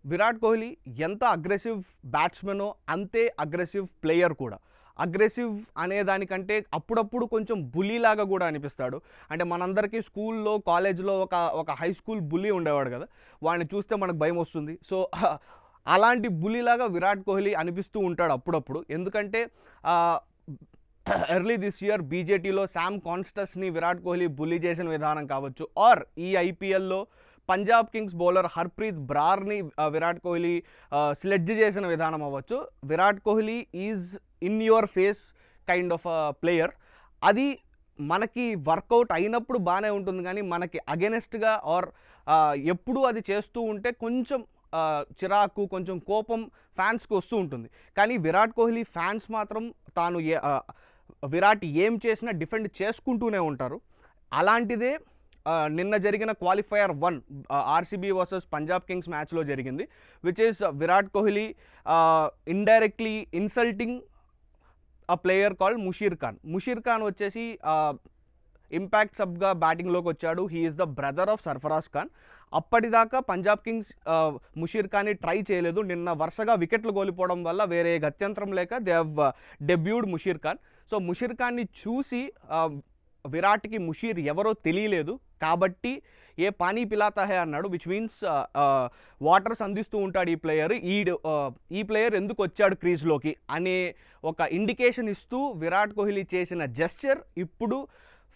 విరాట్ కోహ్లీ ఎంత అగ్రెసివ్ బ్యాట్స్మెనో అంతే aggressive player కూడా. అగ్రెసివ్ అనేదానికంటే అప్పుడప్పుడు కొంచెం బుల్లీలాగా కూడా అనిపిస్తాడు. అంటే మనందరికీ స్కూల్లో, కాలేజ్‌లో ఒక హై స్కూల్ బుల్లీ ఉండేవాడు కదా! వాడిని చూస్తే మనకు భయమొస్తుంది. సో, అలాంటి బుల్లీలాగా విరాట్ కోహ్లీ అనిపిస్తూ ఉంటాడు అప్పుడప్పుడు. ఎందుకంటే ఆహ్, ఎర్లీ దిస్ ఇయర్ బీజేటీలో శామ్ కాన్స్టస్‌ని విరాట్ కోహ్లీ బుల్లీ చేసిన విధానం కావచ్చు, ఆర్ ఈ ఐపీఎల్‌లో పంజాబ్ కింగ్స్ బౌలర్ హర్‌ప్రీత్ బ్రార్‌ని విరాట్ కోహ్లీ స్లెడ్జ్ చేసిన విధానం అవ్వచ్చు. Virat Kohli is in your face kind of player. అది మనకి వర్కౌట్ అయినప్పుడు బాగానే ఉంటుంది, కానీ మనకి అగెనెస్ట్‌గా ఆర్ ఎప్పుడూ అది చేస్తూ ఉంటే కొంచెం చిరాకు, కొంచెం కోపం ఫ్యాన్స్‌కి వస్తూ ఉంటుంది. కానీ విరాట్ కోహ్లీ ఫ్యాన్స్ మాత్రం తాను విరాట్ ఏం చేసినా డిఫెండ్ చేసుకుంటూనే ఉంటారు. అలాంటిదే నిన్న జరిగిన qualifier 1 RCB versus Punjab Kings మ్యాచ్లో జరిగింది. Which is Virat Kohli indirectly insulting a player called Mushir Khan. Mushir Khan వచ్చేసి ఇంపాక్ట్ సబ్గా బ్యాటింగ్లోకి వచ్చాడు. He is the brother of Sarfaraz Khan. అప్పటిదాకా పంజాబ్ కింగ్స్ ముషీర్ ఖాన్ని ట్రై చేయలేదు. నిన్న వరుసగా వికెట్లు కోల్పోవడం వల్ల వేరే గత్యంతరం లేక they have debuted Mushir Khan. So Mushir ఖాన్ని చూసి విరాట్కి ముషీర్ ఎవరో తెలియలేదు కాబట్టి ఏ పానీ పిలాతా హే అన్నాడు, విచ్ మీన్స్ వాటర్స్ అందిస్తూ ఉంటాడు ఈ ప్లేయర్, ఈ ప్లేయర్ ఎందుకు వచ్చాడు క్రీజ్లోకి అనే ఒక ఇండికేషన్ ఇస్తూ విరాట్ కోహ్లీ చేసిన జెస్చర్ ఇప్పుడు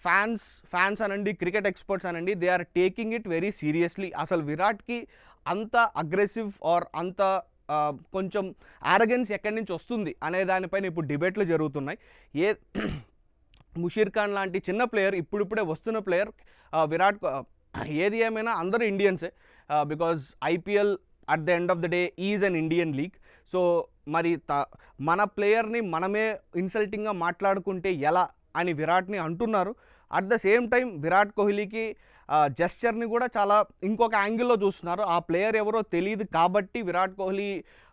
ఫ్యాన్స్ అనండి, క్రికెట్ ఎక్స్పర్ట్స్ అనండి, they are taking it very seriously. అసలు విరాట్కి అంత అగ్రెసివ్ ఆర్ అంత కొంచెం ఆరగెన్స్ ఎక్కడి నుంచి వస్తుంది అనే దానిపైన ఇప్పుడు డిబేట్లు జరుగుతున్నాయి. ముషీర్ ఖాన్ లాంటి చిన్న ప్లేయర్, ఇప్పుడిప్పుడే వస్తున్న ప్లేయర్, విరాట్ ఏది ఏమైనా అందరూ ఇండియన్సే, because IPL at the end of the day is an Indian league. So మరి మన ప్లేయర్ని మనమే ఇన్సల్టింగ్గా మాట్లాడుకుంటే ఎలా అని విరాట్ని అంటున్నారు. At the same time Virat కోహ్లీకి జెస్చర్ని కూడా చాలా ఇంకొక యాంగిల్లో చూస్తున్నారు. ఆ ప్లేయర్ ఎవరో తెలియదు కాబట్టి విరాట్ కోహ్లీ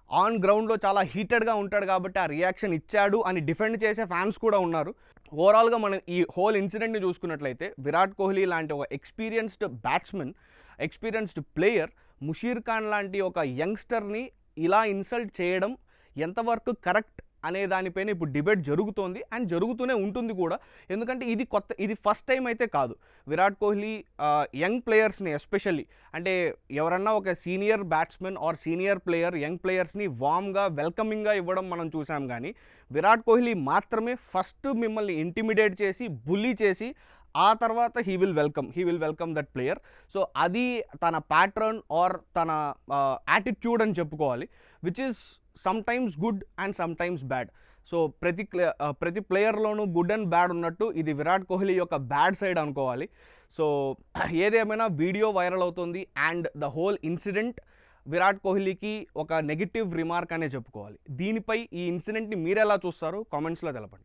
ఆన్ గ్రౌండ్లో చాలా హీటెడ్గా ఉంటాడు కాబట్టి ఆ రియాక్షన్ ఇచ్చాడు అని డిఫెండ్ చేసే ఫ్యాన్స్ కూడా ఉన్నారు. ఓవరాల్గా మనం ఈ హోల్ ఇన్సిడెంట్ని చూసుకున్నట్లయితే విరాట్ కోహ్లీ లాంటి ఒక experienced batsmen, experienced player Musheer Khan లాంటి ఒక యంగ్స్టర్ని ఇలా ఇన్సల్ట్ చేయడం ఎంతవరకు కరెక్ట్ అనే దానిపైన ఇప్పుడు డిబేట్ జరుగుతోంది అండ్ జరుగుతూనే ఉంటుంది కూడా. ఎందుకంటే ఇది ఫస్ట్ టైం అయితే కాదు. విరాట్ కోహ్లీ యంగ్ ప్లేయర్స్ని ఎస్పెషల్లీ, అంటే ఎవరన్నా ఒక senior batsmen or senior player young ప్లేయర్స్ని వామ్గా వెల్కమింగ్గా ఇవ్వడం మనం చూసాం. కానీ విరాట్ కోహ్లీ మాత్రమే ఫస్ట్ మిమ్మల్ని ఇంటిమిడేట్ చేసి బుల్లీ చేసి ఆ తర్వాత he will welcome that player. So అది తన ప్యాటర్న్ ఆర్ తన యాటిట్యూడ్ అని చెప్పుకోవాలి, which is sometimes good and sometimes bad. So ప్రతి ప్లేయర్లోనూ గుడ్ అండ్ బ్యాడ్ ఉన్నట్టు ఇది విరాట్ కోహ్లీ యొక్క బ్యాడ్ సైడ్ అనుకోవాలి. సో ఏదేమైనా వీడియో వైరల్ అవుతుంది and the whole incident Virat కోహ్లీకి ఒక నెగిటివ్ రిమార్క్ అనే చెప్పుకోవాలి. దీనిపై ఈ ఇన్సిడెంట్ని మీరు ఎలా చూస్తారు కామెంట్స్లో తెలపండి.